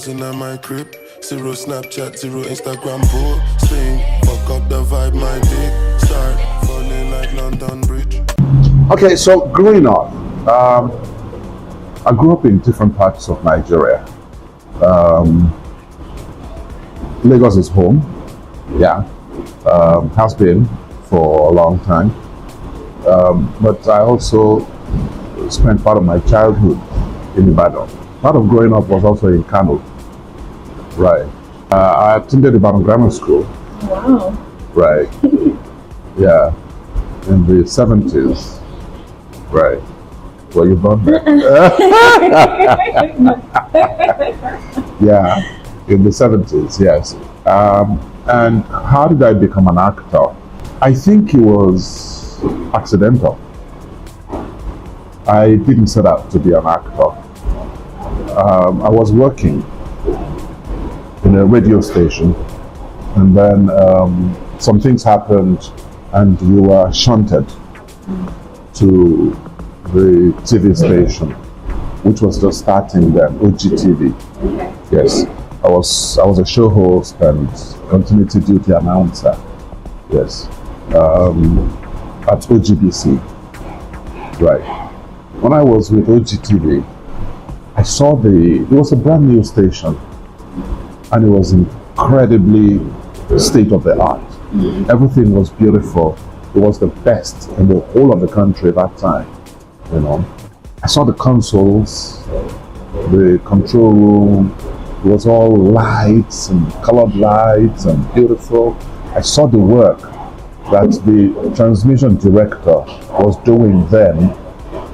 buzzing at my crib. Zero Snapchat, zero Instagram posting. Fuck up the vibe, my dick start falling like London Bridge. Okay, so growing up, I grew up in different parts of Nigeria. Lagos is home, yeah, has been for a long time. But I also spent part of my childhood in Ibadan. Part of growing up was also in Kano, right? I attended Ibadan Grammar School. Wow. Right. Yeah, in the 70s. Right. Well, you born there? Yeah, in the 70s, yes. And how did I become an actor? I think it was accidental. I didn't set out to be an actor. I was working in a radio station, and then some things happened, and we were shunted to the TV station, which was just starting then, OGTV. Yes, I was a show host and continuity duty announcer. Yes, at OGBC. Right. When I was with OGTV, I saw it was a brand new station, and it was incredibly state of the art. Everything was beautiful. It was the best in the whole of the country at that time. You know, I saw the consoles, the control room. It was all lights and colored lights and beautiful. I saw the work that the transmission director was doing then,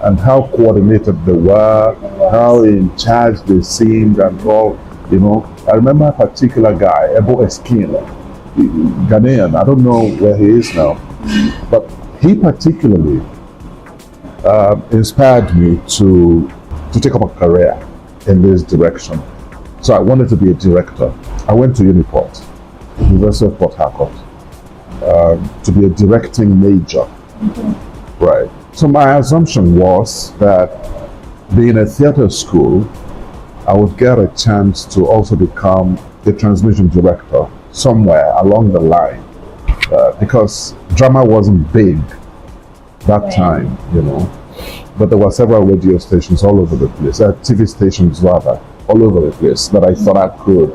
and how coordinated they were, how in charge they seemed and all. You know, I remember a particular guy, Ebo Eskin, Ghanaian. I don't know where he is now, but he particularly inspired me to take up a career in this direction. So I wanted to be a director. I went to Uniport, University of Port Harcourt, to be a directing major. Right. So my assumption was that being a theater school, I would get a chance to also become a transmission director somewhere along the line, because drama wasn't big that time, you know. But there were several radio stations all over the place, TV stations rather, all over the place that I thought I could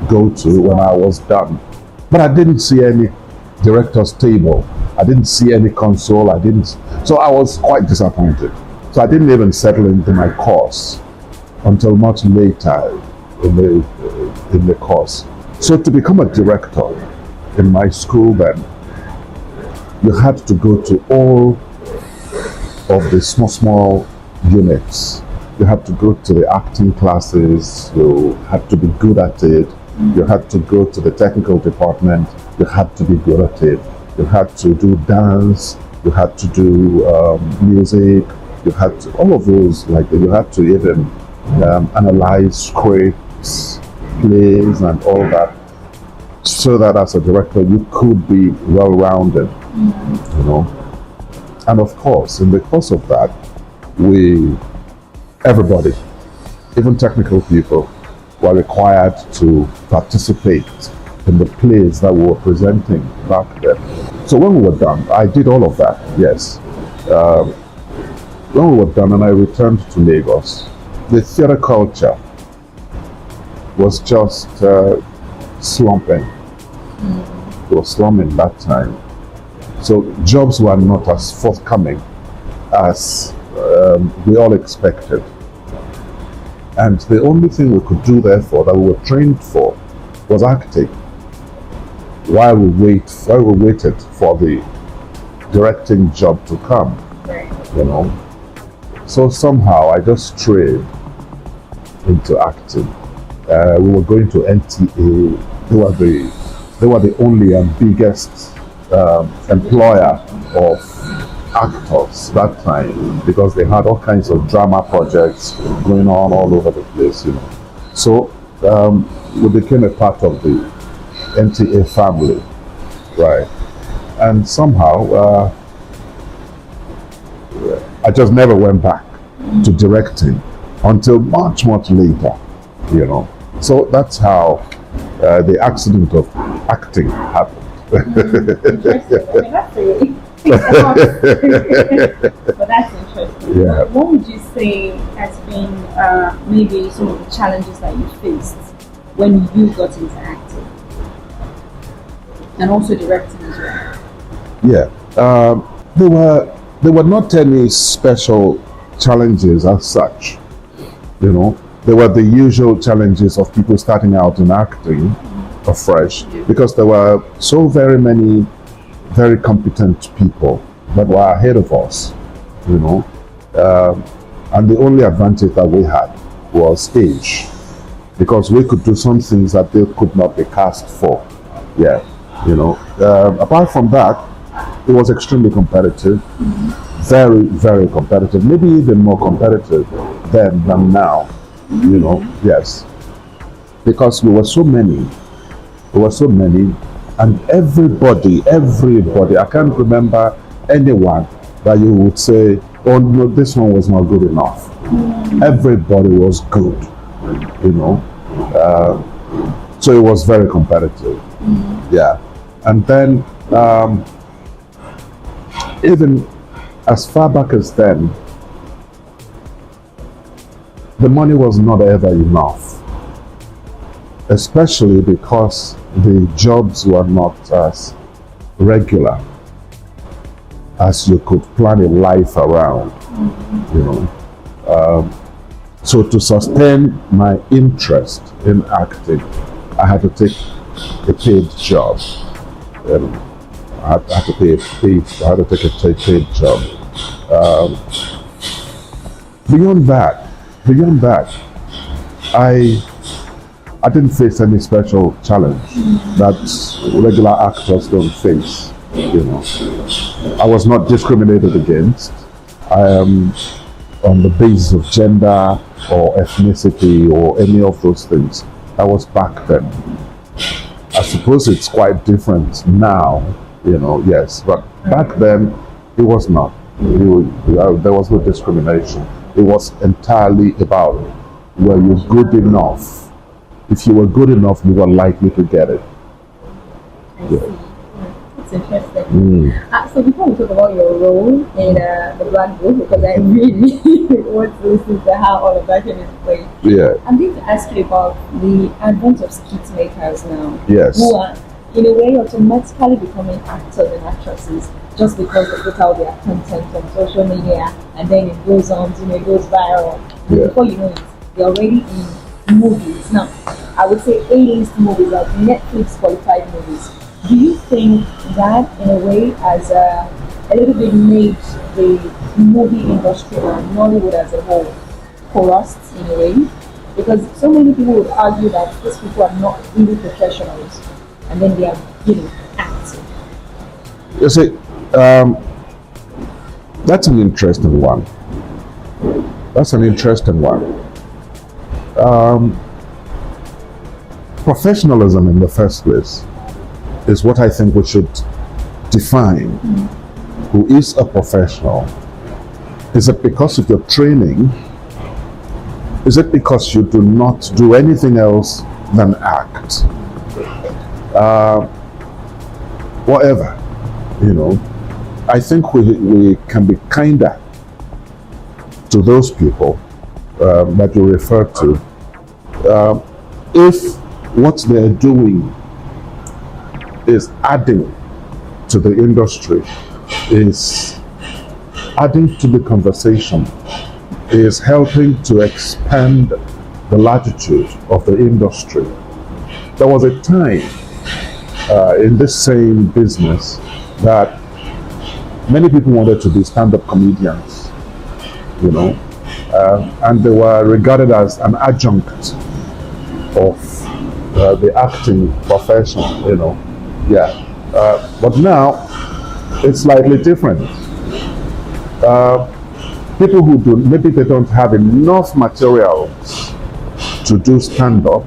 go to when I was done. But I didn't see any director's table. I didn't see any console. So I was quite disappointed. So I didn't even settle into my course until much later in the course. So to become a director in my school then, you had to go to all of the small units. You had to go to the acting classes. You had to be good at it. You had to go to the technical department. You had to be good at it. You had to do dance. You had to do music. You had to, all of those, like you had to even analyze scripts, plays, and all that, so that as a director you could be well-rounded, you know. And of course, in the course of that, everybody, even technical people, were required to participate in the plays that we were presenting back then. So when we were done, I did all of that, yes. When we were done and I returned to Lagos, the theater culture was just slumping. It was slumping that time. So jobs were not as forthcoming as we all expected. And the only thing we could do, therefore, that we were trained for, was acting. While we waited for the directing job to come, you know. So somehow I just strayed into acting. We were going to NTA. They were the only and biggest employer of actors that time, because they had all kinds of drama projects going on all over the place, you know. So we became a part of the NTA family, right? And somehow I just never went back to directing until much later. you know. So that's how the accident of acting happened. Interesting. I mean, that's really but that's interesting. Yeah. What would you say has been maybe some of the challenges that you faced when you got into acting and also directing as well? Yeah, there were not any special challenges as such. You know, there were the usual challenges of people starting out in acting afresh, because there were so very many very competent people that were ahead of us. You know, and the only advantage that we had was age, because we could do some things that they could not be cast for. Yeah, you know. Apart from that, it was extremely competitive, very, very competitive, maybe even more competitive then than now, you know, yes. Because we were so many, and everybody, I can't remember anyone that you would say, oh no, this one was not good enough. Everybody was good, you know. So it was very competitive, yeah. And then, even as far back as then, the money was not ever enough, especially because the jobs were not as regular as you could plan a life around, you know. So to sustain my interest in acting, I had to take a paid job. I had to take a paid job. Beyond that, I didn't face any special challenge that regular actors don't face. You know, I was not discriminated against. I am on the basis of gender or ethnicity or any of those things. That was back then. I suppose it's quite different now, you know, yes, but back then it was not. There was no discrimination. It was entirely about, were you good enough? If you were good enough, you were likely to get it. Yeah. It's interesting. So before we talk about your role in the Black Book, because I really want to listen to how all of that came into play. Yeah. I'm going to ask you about the advent of skit makers now. Yes. Who are, in a way, automatically becoming actors and actresses just because they put out their content on social media and then it goes on, you know, it goes viral. And before you know it, they're already in movies. Now, I would say A-list movies, like Netflix qualified movies. Do you think that, in a way, has a little bit made the movie industry and Nollywood as a whole corrupted in a way? Because so many people would argue that these people are not really professionals, and then they are, you know, acting. You see, that's an interesting one. Professionalism in the first place is what I think we should define. Who is a professional? Is it because of your training? Is it because you do not do anything else than act? Whatever, you know. I think we can be kinder to those people that you refer to if what they're doing is adding to the industry, is adding to the conversation, is helping to expand the latitude of the industry. There was a time in this same business that many people wanted to be stand-up comedians, you know, and they were regarded as an adjunct of the acting profession, you know. Yeah, but now it's slightly different. People who do, maybe they don't have enough materials to do stand-up,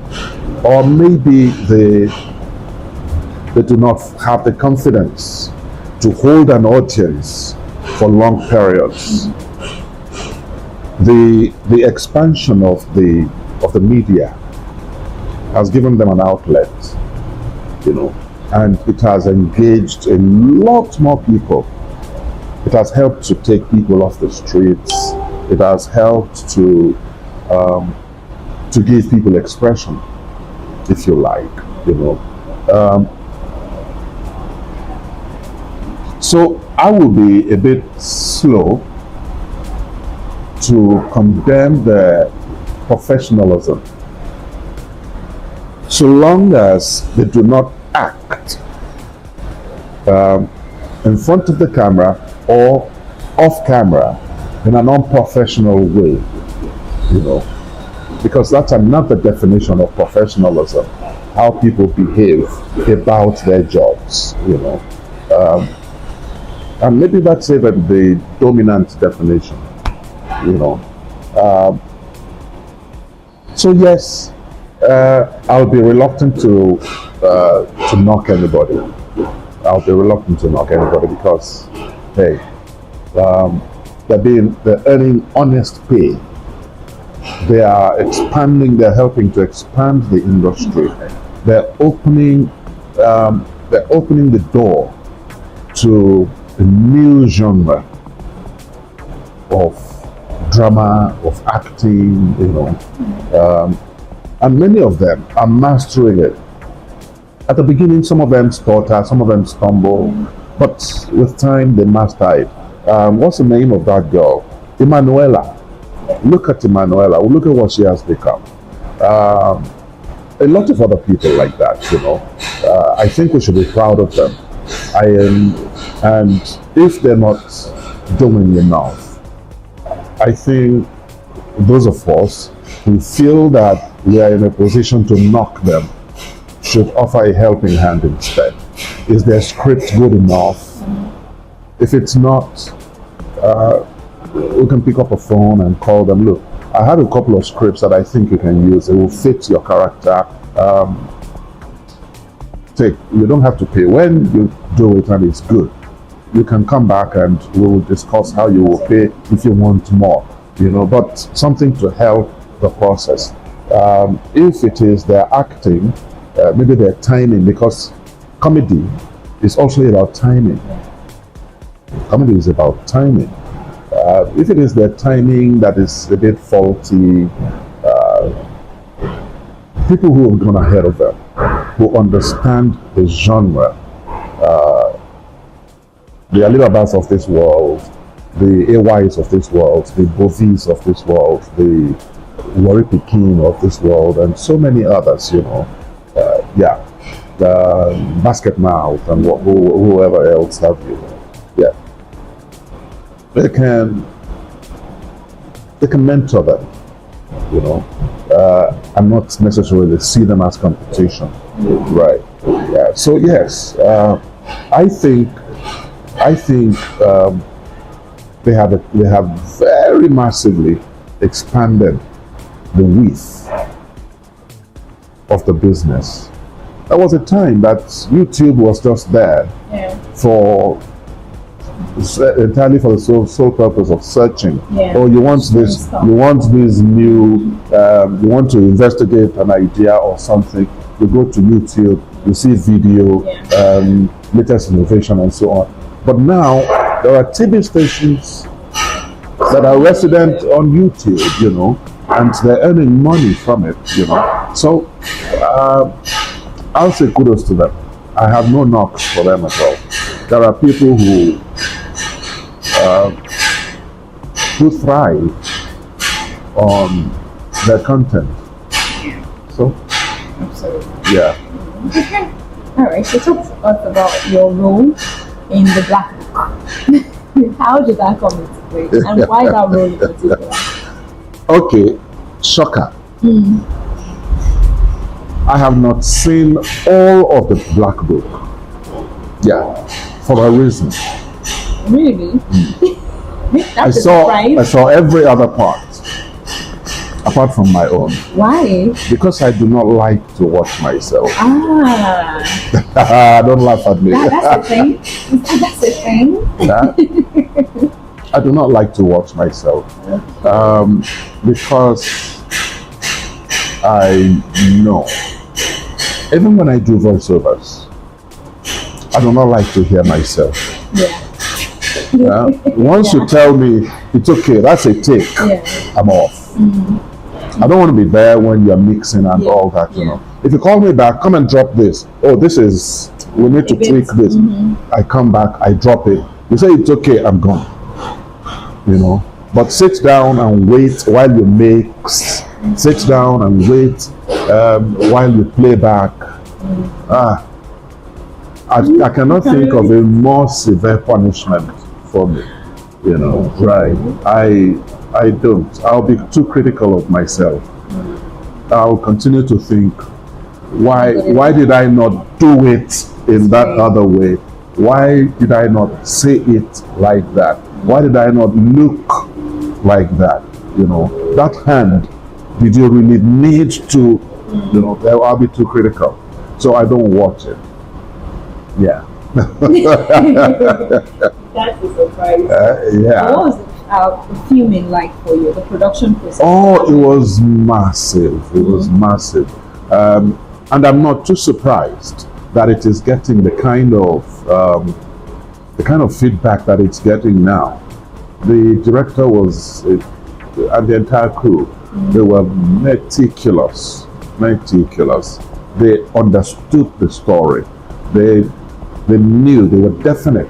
or maybe they do not have the confidence to hold an audience for long periods. The expansion of the media has given them an outlet, you know, and it has engaged a lot more people. It has helped to take people off the streets. It has helped to give people expression, if you like, you know. So I will be a bit slow to condemn the professionalism, so long as they do not act in front of the camera or off camera in an unprofessional way, you know, because that's another definition of professionalism, how people behave about their jobs, you know. And maybe that's even the dominant definition, you know. So yes, I'll be reluctant to knock anybody. I'll be reluctant to knock anybody because, hey, they're earning honest pay. They are expanding. They're helping to expand the industry. They're opening the door to a new genre of drama, of acting, you know, and many of them are mastering it. At the beginning, some of them stutter, some of them stumble, but with time they master it. What's the name of that girl? Emanuela. Look at Emanuela. Look at what she has become. A lot of other people like that, you know. I think we should be proud of them. And if they're not doing enough, I think those of us who feel that we are in a position to knock them should offer a helping hand instead. Is their script good enough? If it's not, we can pick up a phone and call them. Look, I have a couple of scripts that I think you can use. It will fit your character. You don't have to pay. When you do it and it's good, you can come back and we will discuss how you will pay if you want more, you know, but something to help the process. If it is their acting, maybe their timing, because comedy is also about timing. Comedy is about timing. If it is their timing that is a bit faulty, people who have gone ahead of them, who understand the genre, the Alibabas of this world, the AYs of this world, the Bovis of this world, the Wari Pekin of this world, and so many others, you know. The Basket Mouth and whoever else have you. Yeah. They can mentor them, you know. And not necessarily see them as competition, right? Yeah. So yes, I think they have very massively expanded the width of the business. There was a time that YouTube was just there for entirely for the sole purpose of searching. Oh, you want this new, you want to investigate an idea or something, you go to YouTube, you see video, latest innovation and so on. But now there are TV stations that are resident on YouTube, you know, and they're earning money from it, you know. So I'll say kudos to them. I have no knocks for them at all. There are people who thrive on their content. So, absolutely. Yeah. All right. So talk to us about your role in the Black Book. How did that come into play, and why that role in particular? Okay, shocker. I have not seen all of the Black Book. Yeah, for a reason. Really? I saw every other part, apart from my own. Why? Because I do not like to watch myself. Don't laugh at me. That's the thing. That's the thing. Yeah? I do not like to watch myself because I know Even when I do voiceovers, I do not like to hear myself. Yeah. Once you tell me it's okay, that's a take, I'm off. I don't want to be there when you're mixing and all that, you know. If you call me back, come and drop this. Oh, this is, we need to tweak this. I come back, I drop it. You say it's okay, I'm gone. You know. But sit down and wait while you mix. Sit down and wait while you play back. I cannot think of a more severe punishment for me. You know, right? I don't. I'll be too critical of myself. I'll continue to think, why did I not do it in that other way? Why did I not say it like that? Why did I not look like that? You know, that hand, did you really need to, you know, I'll be too critical. So I don't watch it. Yeah. That's a surprise. Yeah. What was the filming like for you, the production process? Oh, it was massive. It was massive. And I'm not too surprised that it is getting the kind of feedback that it's getting now. The director was, and the entire crew, they were meticulous. They understood the story. They knew, they were definite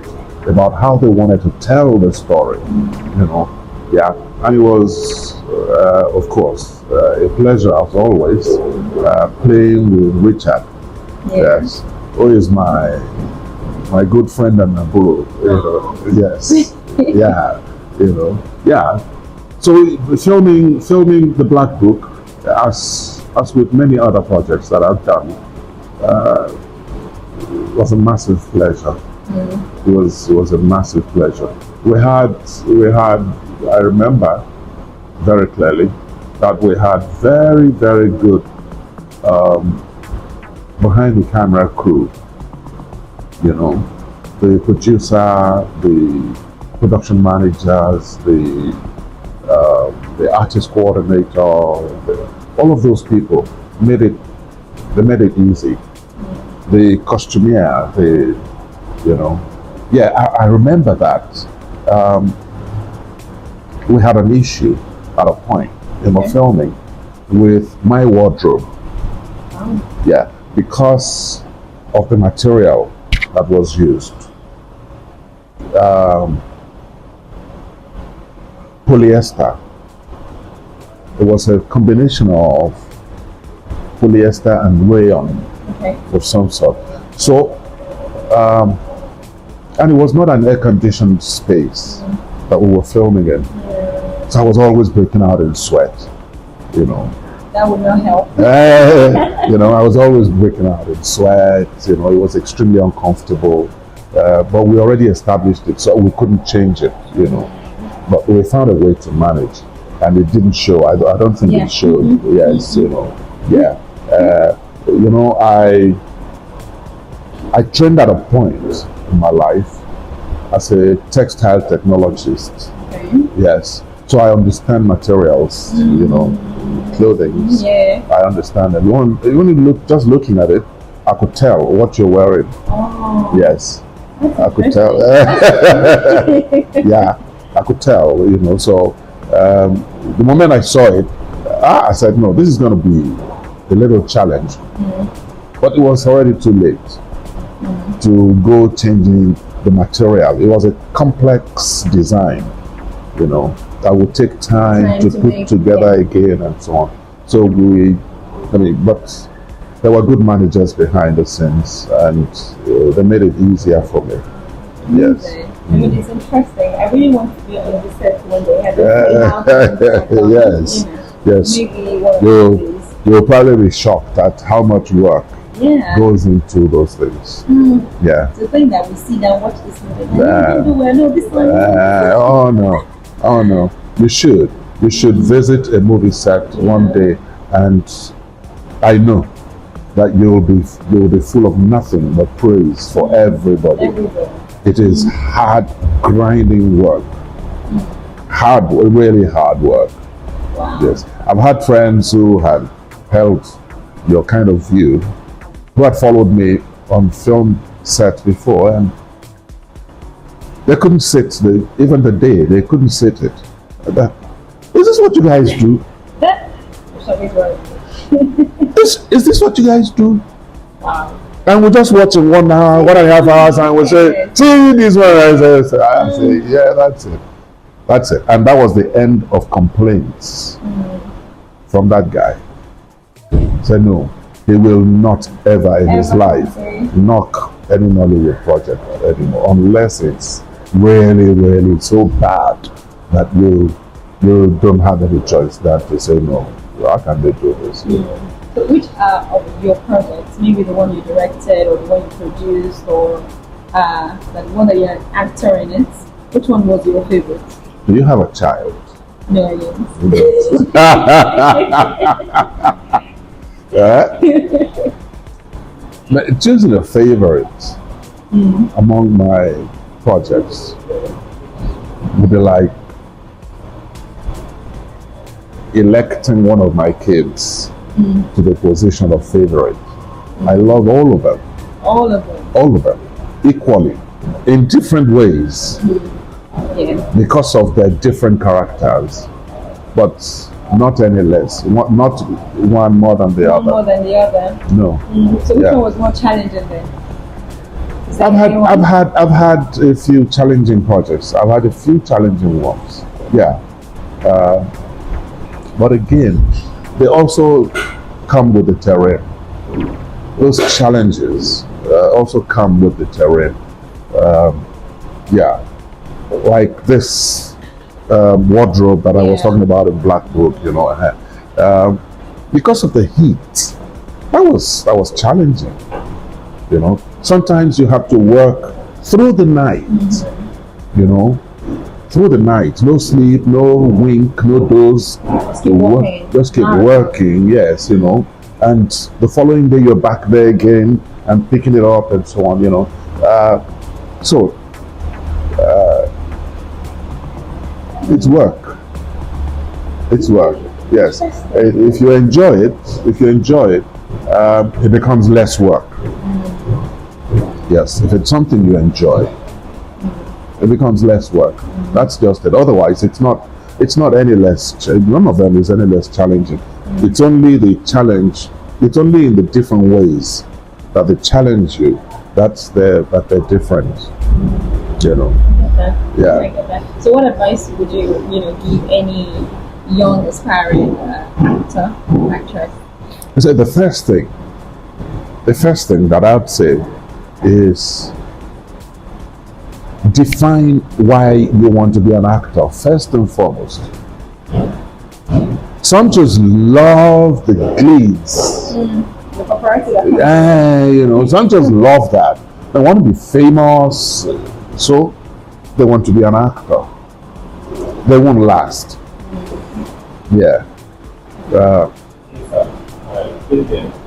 about how they wanted to tell the story, you know. Yeah, and it was, of course, a pleasure as always, playing with Richard. Yes, who is my good friend and Naburu, you know. Yes, yeah, you know, yeah. So filming the Black Book, as with many other projects that I've done, was a massive pleasure. It was a massive pleasure. We had, I remember very clearly that we had very, very good behind the camera crew. You know, the producer, the production managers, the artist coordinator, all of those people made it easy. The costumier, you know, yeah, I remember that. We had an issue at a point in the filming with my wardrobe. Yeah, because of the material that was used. Polyester. It was a combination of polyester and rayon of some sort. So, and it was not an air-conditioned space that we were filming in. So I was always breaking out in sweat, you know. That would not help. You know, I was always breaking out in sweat, you know, it was extremely uncomfortable. But we already established it, so we couldn't change it, you know. But we found a way to manage, and it didn't show. I don't think it showed. Yes, you know, yeah. You know, I trained at a point in my life as a textile technologist. Yes, so I understand materials, you know, clothing. Yeah, I understand them. Even just looking at it, I could tell what you're wearing. Oh. Yes, I could tell. Yeah, I could tell. You know, so the moment I saw it, I said, no, this is going to be a little challenge. But it was already too late to go changing the material. It was a complex design, you know, that would take time to put together again and so on. So but there were good managers behind the scenes, and they made it easier for me. Yes. I mean, it's interesting. I really want to be on the set when they have the yes. Yes. Maybe you'll probably be shocked at how much work goes into those things. Yeah. The thing that we see now, watch this movie. This one. Oh no. You should visit a movie set one day, and I know that you'll be full of nothing but praise for everybody. It is hard, grinding work. Really hard work. Wow. Yes. I've had friends who had held your kind of view, who had followed me on film set before, and they couldn't sit even the day. They couldn't sit it. Is this what you guys do? Is this what you guys do? Wow. And we're just watching 1 hour, 1.5 hours, and we say, see this one. I say, yeah, that's it. That's it. And that was the end of complaints from that guy. Said no, he will not ever in his life knock any Nollywood project anymore, unless it's really, really so bad that you don't have any choice than to say no. How can they do this? So which of your projects, maybe the one you directed or the one you produced or the one that you're an actor in it, which one was your favorite? Do you have a child? No, I don't. Choosing a favorite among my projects would be like electing one of my kids to the position of favorite. I love all of them. All of them? All of them. Equally. In different ways. Yeah. Because of their different characters. But not any less. Not one more than the other. More than the other? No. So which one was more challenging then? I've had a few challenging projects. I've had a few challenging ones. Yeah. But again, they also come with the terrain. Those challenges also come with the terrain. Yeah, like this wardrobe that I was talking about in Black Book, you know, because of the heat, that was challenging. You know, sometimes you have to work through the night. You know, through the night, no sleep, no wink, no doze. Just keep working, yes, you know. And the following day you're back there again and picking it up and so on, you know. It's work. It's work, yes. If you enjoy it, it becomes less work. Yes, if it's something you enjoy, it becomes less work. That's just it. Otherwise, it's not any less. None of them is any less challenging. It's only the challenge. It's only in the different ways that they challenge you. That they're different. You know. Yeah. So, what advice would you give any young aspiring actor, actress? So the first thing that I'd say is define why you want to be an actor first and foremost. Some just love the glitz. The paparazzi. You know, some just love that. They want to be famous, so they want to be an actor. They won't last. Yeah.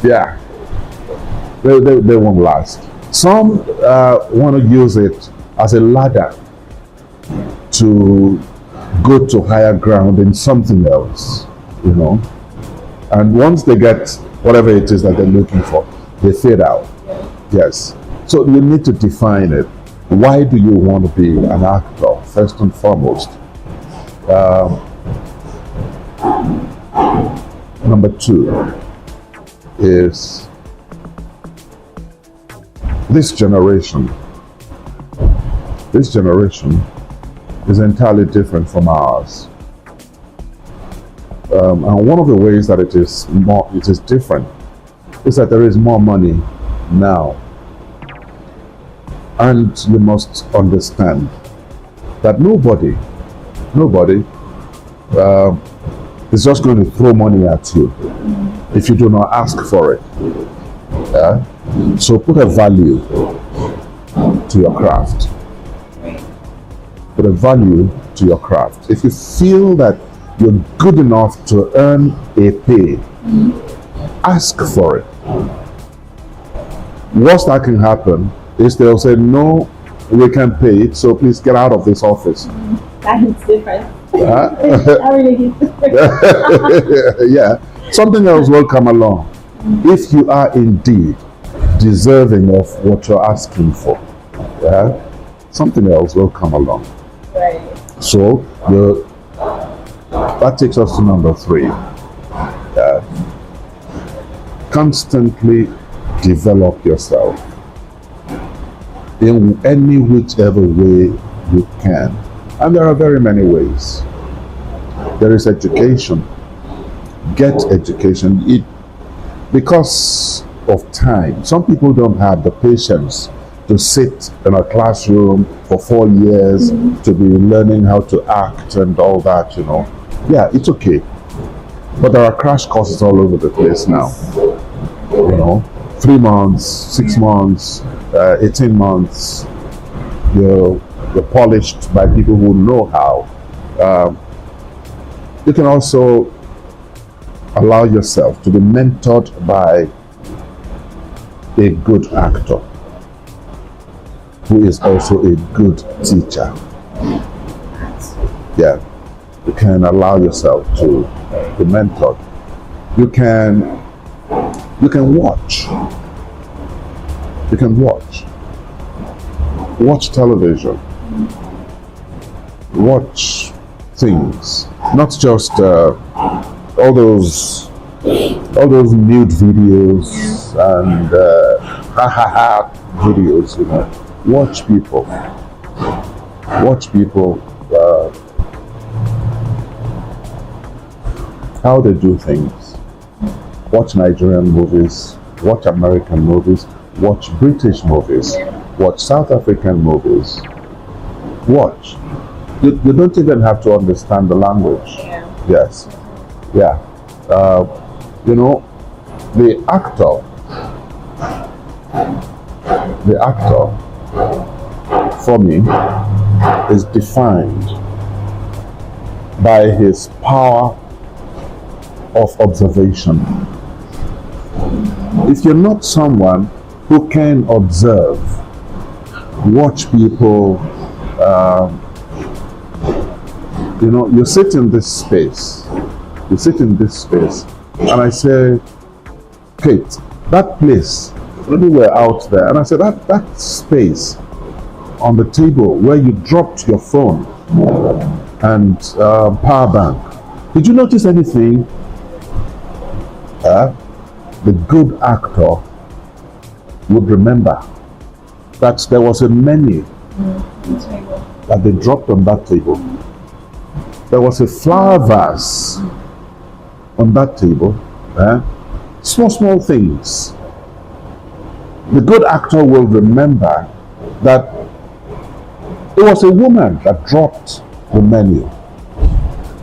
Yeah. They won't last. Some want to use it as a ladder to go to higher ground in something else, you know. And once they get whatever it is that they're looking for, they fade out. Yes. So you need to define it. Why do you want to be an actor, first and foremost? Number two is this generation is entirely different from ours. And one of the ways that it is different is that there is more money now. And you must understand that nobody is just going to throw money at you if you do not ask for it. So put a value to your craft. Put a value to your craft. If you feel that you're good enough to earn a pay, ask for it. Worst that can happen is they'll say, no, we can't pay it, so please get out of this office. That hits different. That really hits different. Yeah, something else will come along. If you are indeed deserving of what you're asking for, something else will come along. Right. So that takes us to number 3. Constantly develop yourself in any whichever way you can. And there are very many ways. There is education. Get education. Because of time, some people don't have the patience to sit in a classroom for 4 years to be learning how to act and all that, Yeah, it's okay. But there are crash courses all over the place now. 3 months, 6 months, 18 months. You're polished by people who know how. You can also allow yourself to be mentored by a good actor who is also a good teacher. Yeah, you can allow yourself to be mentored. You can watch. You can watch television. Watch things, not just all those nude videos and videos. Watch people. How they do things. Watch Nigerian movies. Watch American movies. Watch British movies. Watch South African movies. Watch. You don't even have to understand the language. Yes. Yeah. The actor for me is defined by his power of observation. If you're not someone who can observe, watch people, you sit in this space, and I say, Kate, that place, maybe we're out there, and I said, that space on the table where you dropped your phone and power bank, did you notice anything? The good actor would remember that there was a menu that they dropped on that table. There was a flower vase on that table. Small things. The good actor will remember that it was a woman that dropped the menu,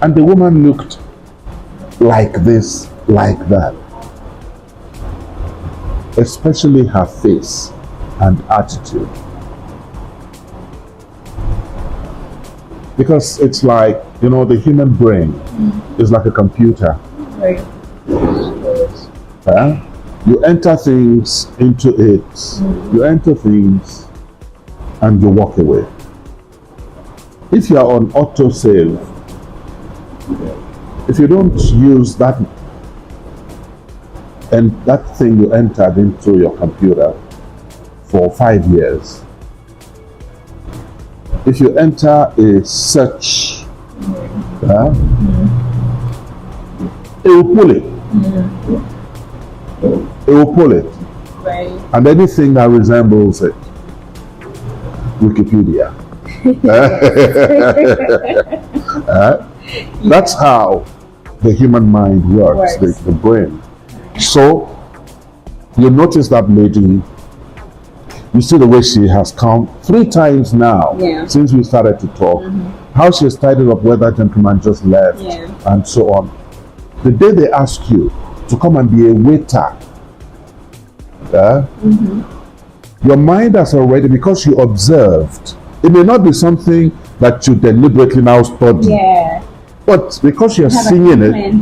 and the woman looked like this, like that. Especially her face and attitude. Because it's like, the human brain is like a computer. Right. You enter things into it. You enter things and you walk away. If you are on auto save, if you don't use that and that thing you entered into your computer for 5 years, if you enter a search, it will pull it. It will pull it. Right. And anything that resembles it, Wikipedia. That's how the human mind works. The brain. So, you notice that lady, you see the way she has come 3 times now since we started to talk. How she has tidied up where that gentleman just left and so on. The day they ask you to come and be a waiter, your mind has already, because you observed, it may not be something that you deliberately now study, but because you're seeing it,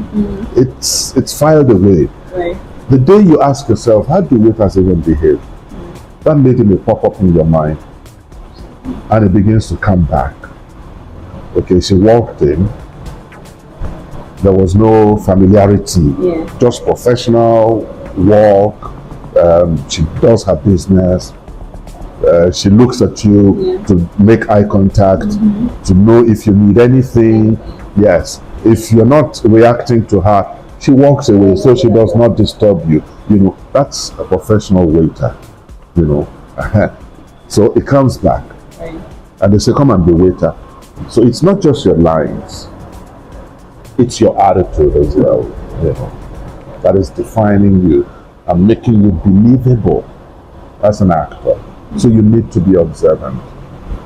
it's filed away. Right. The day you ask yourself, how do waiters even behave? That lady may pop up in your mind, and it begins to come back. Okay, she walked in. There was no familiarity, just professional walk, She does her business. She looks at you to make eye contact, to know if you need anything. Yes. If you're not reacting to her, she walks away so she does not disturb you. You know, that's a professional waiter. You know. So it comes back. And they say, come and be waiter. So it's not just your lines. It's your attitude as well. You know, that is defining you and making you believable as an actor. So you need to be observant.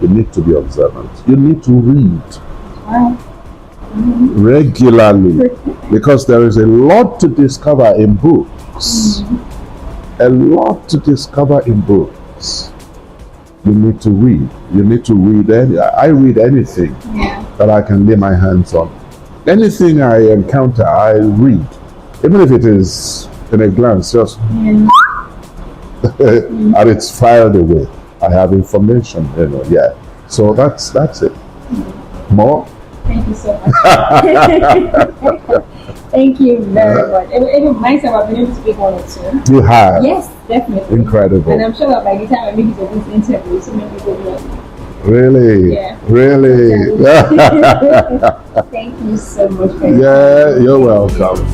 You need to be observant. You need to read regularly, because there is a lot to discover in books. A lot to discover in books. You need to read. You need to read. I read anything that I can lay my hands on. Anything I encounter, I read. Even if it is in a glance, just and it's fired away. I have information, you know. Yeah. So that's it. More? Thank you so much. Thank you very much. It reminds me I've been able to speak one or two. You have? Yes, definitely. Incredible. And I'm sure that by the time I make it to this interview, so many people will know. Really? Yeah. Really? Thank you so much. Yeah, you're welcome.